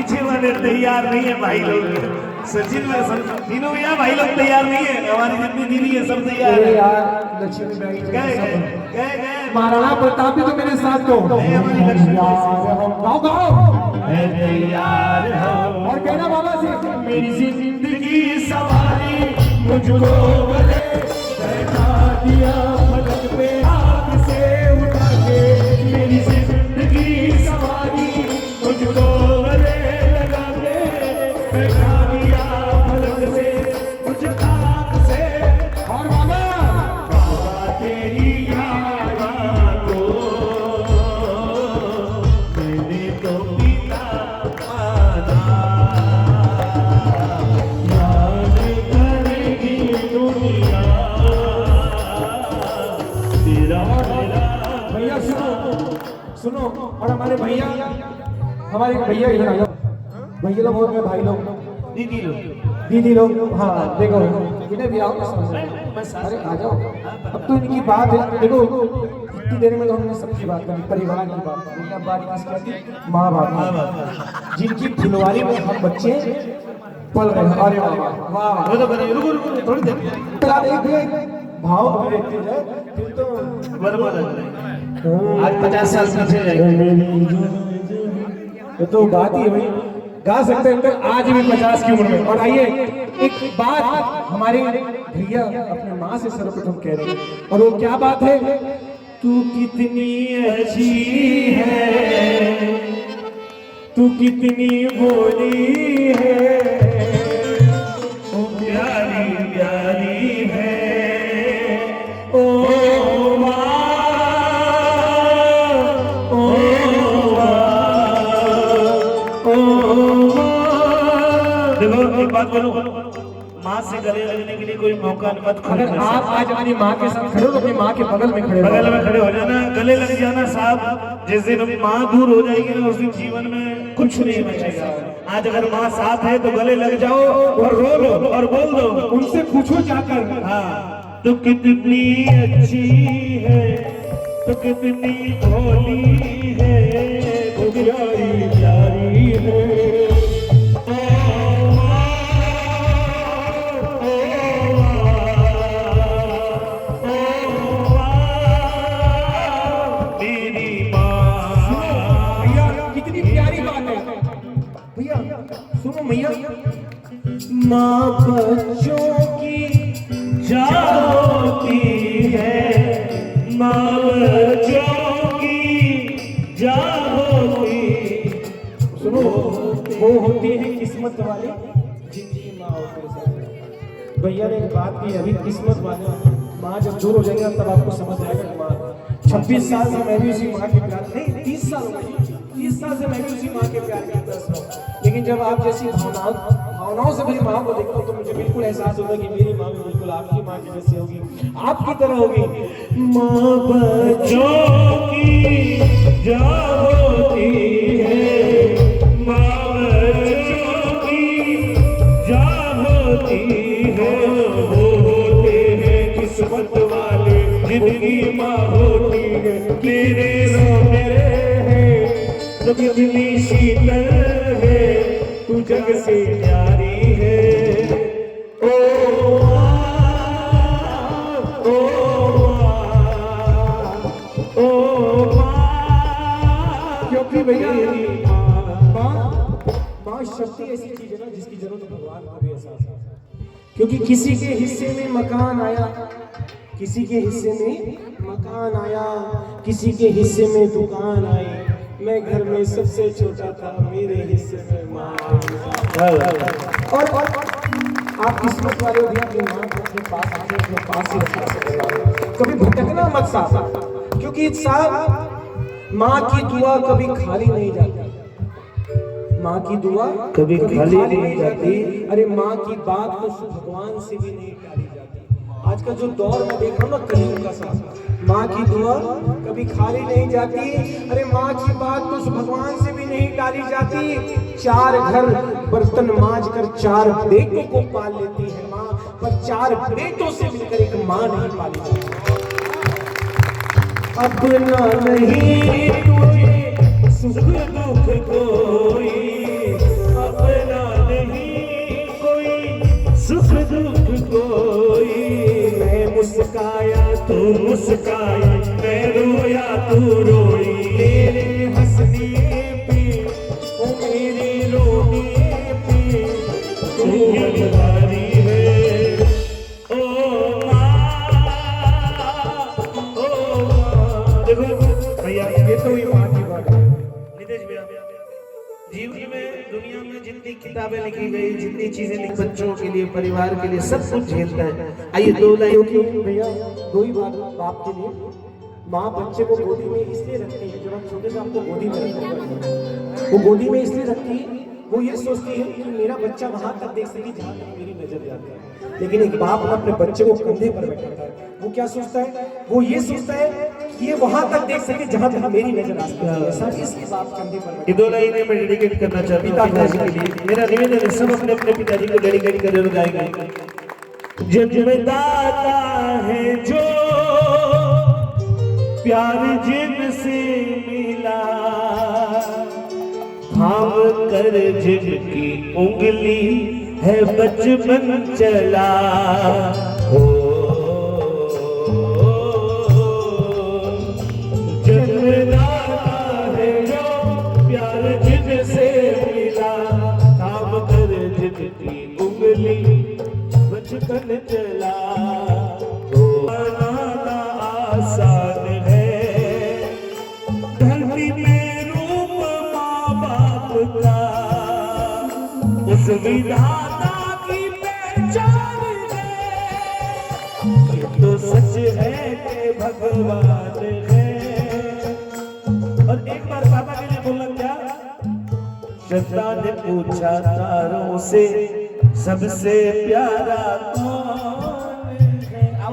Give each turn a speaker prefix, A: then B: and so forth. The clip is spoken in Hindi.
A: पीछे वाले तैयार नहीं है भाई लोग। सचिन में तीनों भैया भाई लोग तैयार नहीं है, हमारी जितनी दीदी है सब तैयार है
B: यार। लक्ष्मी बाई
A: गए
B: महाराणा प्रताप भी तो मेरे साथ को
A: हमारी लक्ष्मी
B: गाओ गाओ
A: तैयार हो
B: और कहना बाबा से
A: मेरी जिंदगी सवारी मुझको बोले बैठा दिया पलक पे हाथ से उठा के। मेरी जिंदगी सवारी मुझको बोले लगा के बैठा दिया पलक से मुझ हाथ से।
B: और बाबा
A: बाबा तेरी याद को मैंने तो पिता माना। याद करेगी दुनिया तेरा
B: भैया सुनो और हमारे भैया इधर आ जाओ। भैया लोग और भाई लोग दीदी लोग हाँ देखो इन्हें भी आओ। अरे आ जाओ, अब तो इनकी बात है। देखो इतनी देर में तो हमने सबकी बात करी, परिवार की बात करी। अब बात किसकी थी? माँ बाप जिनकी फुलवारी में हम बच्चे पल रहे हैं। अरे वाह वाह,
A: वो तो बताइए, रुको थोड़ी देर
B: भाव अभिव्यक्ति है फिर तो
A: बर्बाद लग रहा है। आज 50 साल पीछे जाएंगे।
B: ये तो बात ही है भाई, गा सकते हैं तो आज भी 50 की उम्र में। और आइए एक बात हमारे भैया अपने माँ से सर्वप्रथम कह रहे हैं, और वो क्या बात है?
A: तू कितनी अच्छी है, तू कितनी भोली है, ओ प्यारी प्यारी है ओ माँ, ओ माँ। देखो एक बात बोलूं, माँ से गले लगने के लिए कोई मौका मत खोना।
B: अगर आप आज अपनी माँ के साथ खड़े हो तो अपनी माँ के बगल में खड़े
A: हो जाना, गले लग जाना साहब। जिस दिन माँ दूर हो जाएगी ना उस दिन जीवन में कुछ नहीं बचेगा। आज अगर माँ साथ है तो गले लग जाओ और रो लो और बोल दो,
B: उनसे पूछो जाकर।
A: हाँ तू कितनी अच्छी है, तू कितनी भोली है, तू प्यारी प्यारी है।
B: सुनो भैया,
A: माँ बच्चों की जाती है, माँ बच्चों की जाती।
B: सुनो वो होती है किस्मत वाले जिनकी माँ होती है। भैया ने एक बात की, अभी किस्मत वाले माँ जब दूर हो जाएगा तब आपको समझ आएगा। माँ 26 साल से मैं भी उसी माँ के प्यार, नहीं 30 साल हो गए, 30 साल से मैं भी उसी माँ के प्यार के तरस हूँ। लेकिन जब आप जैसी भावनाओं से मेरी माँ को देखता हूँ तो मुझे बिल्कुल एहसास होगा कि मेरी माँ भी बिल्कुल आपकी माँ की जैसी होगी, आपकी तरह होगी।
A: माँ बच्चों की जाती है, माँ बच्चों की जाती है। वो होते हैं किस्मत वाले जिनकी माँ होती है। तेरे रो मेरे हैं तो कितनी शीतल है, तू जग से प्यारी है ओ
B: क्योंकि भैया माँ शक्ति ऐसी चीज है ना जिसकी जरूरत भगवान को भी एहसास है। क्योंकि किसी के हिस्से में मकान आया, किसी के हिस्से में मकान आया, किसी के हिस्से में दुकान आई, मैं घर में सबसे छोटा था, मेरे हिस्से में माँ। और आप किस्मत वाले हो, अपनी माँ को अपने पास आके अपने पास ही रखना। कभी भटकना मत साहब, क्योंकि साहब माँ की दुआ कभी खाली नहीं जाती। माँ की दुआ
A: कभी खाली नहीं जाती।
B: अरे माँ की बात तो भगवान से भी नहीं टाली जाती। आज का जो दौर में देख रहा हूँ ना कलयुग का साथ, माँ की दुआ कभी खाली नहीं जाती। अरे माँ की बात तो भगवान से भी नहीं टाली जाती। 4 घर बर्तन मांज कर 4 बेटों को पाल लेती है माँ, पर 4 बेटों से मिलकर एक माँ नहीं पाली जाती। अपना नहीं तुझे सुख दुख कोई,
A: नितेश भैया, जीवन में दुनिया में जितनी किताबें लिखी गई, जितनी चीजें लिखी, बच्चों के लिए, परिवार के लिए, सब कुछ झेलता है। आइए दो लाइन
B: क्योंकि भैया दो ही बात बाप के लिए, माँ बच्चे को गोदी में इसलिए रखती है, जब हम छोटे से आपको गोदी में रखते हैं, वो गोदी में इसलिए रखती है, वो ये सोचती है कि मेरा बच्चा वहां तक देख सके जहां तक मेरी नजर जाती है। लेकिन एक बाप अपने बच्चे को कंधे पर बैठाता है, वो क्या सोचता है, वो ये सोचता है कि ये वहां तक देख सके जहां तक मेरी नजर आ सके। ऐसा इसलिए बाप कंधे पर बैठा।
A: ये दो लाइनें मैं डेडिकेट करना चाहता हूँ पिताजी के लिए। मेरा निवेदन है, सब अपने अपने पिताजी को डेडिकेट कर गाएंगे। जन्मदाता है जो प्यार जिनसे मिला, थाम कर जिनकी उंगली है बचपन चला। हो जन्मदाता है जो प्यार जिनसे मिला, थाम कर जिनकी उंगली बचपन चला। बनाना आसान है, धरती में रूप माँ बाप का, उस विधाता की पहचान है। ये तो सच है कि भगवान है। और एक बार पापा के लिए बोला क्या, श्रद्धा ने पूछा तारों से सबसे प्यारा कौन